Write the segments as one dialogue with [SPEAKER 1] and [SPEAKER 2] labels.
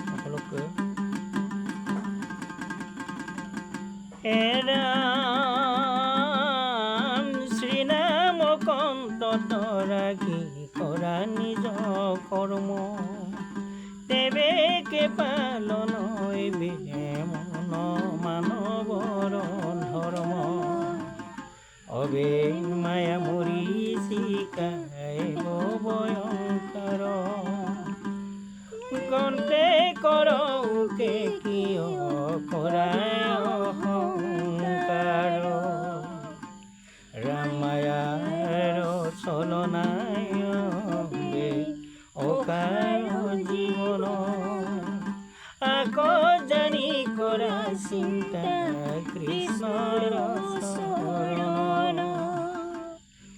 [SPEAKER 1] সকলোকে ৰাম শ্ৰীনাম কন্তত ৰাখি কৰা নিজ কৰ্ম তেবেকে পালন মন মানৱৰ ধৰ্ম অবে মায়া মৰি শিকাইব ভয়ংকৰ কণ্ঠে কৰকে কিয় কৰায় অহংকাৰ ৰামায়াৰ চলনায় অকাৰ জীৱন আকৌ জানি কৰা চিন্তা কৃষ্ণৰ শৰণ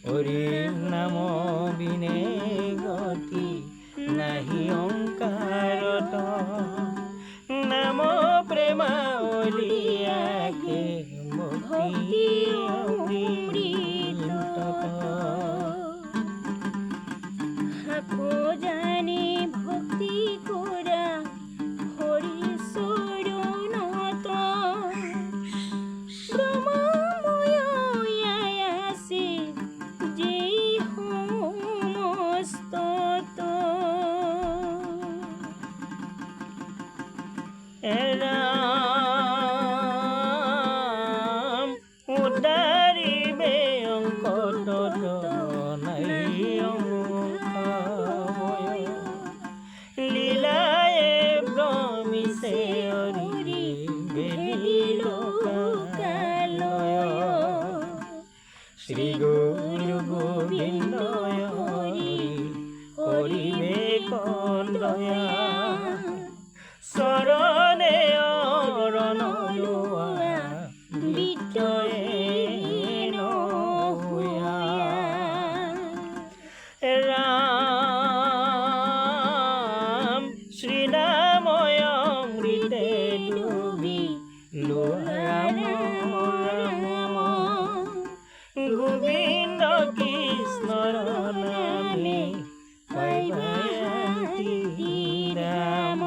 [SPEAKER 1] হৰি নাম বিনে গতি নাহি অংকাৰত নাম প্ৰেমা অলিয়াকে ভক্তি অমৃতত
[SPEAKER 2] আকৌ জানি ভক্তি কৰা হৰি চৰণত ব্ৰহ্মময় আছে যে সমস্তত
[SPEAKER 1] ৰাম উদ্ধাৰিবে অংকটত নাই অমুখাময় লীলায়ে ভ্ৰমিছে হৰি বেলি লোকালয় শ্ৰী গুৰু গোবিন্দয় হৰি কৰিবে কন্দয়া চৰণে অৰণ লোৱা বিতয়ে নহোৱা ৰাম শ্ৰীনাময় অমৃতে ডুবি লোৱা ৰাম ৰাম গোবিন্দ কৃষ্ণৰ নামে পাইবা ৰাম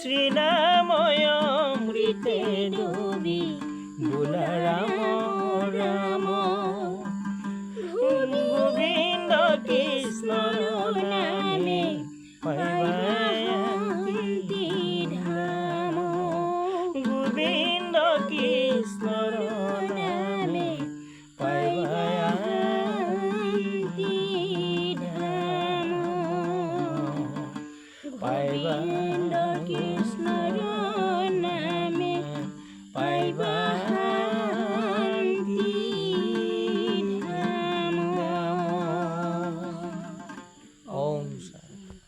[SPEAKER 1] শ্ৰীনাময় অমৃতে ডুবি বোলা ৰাম ৰাম গোবিন্দ কৃষ্ণৰ নামে পাইবা ধাম গোবিন্দ কৃষ্ণৰ নামে পাইবা ধাম পাইবা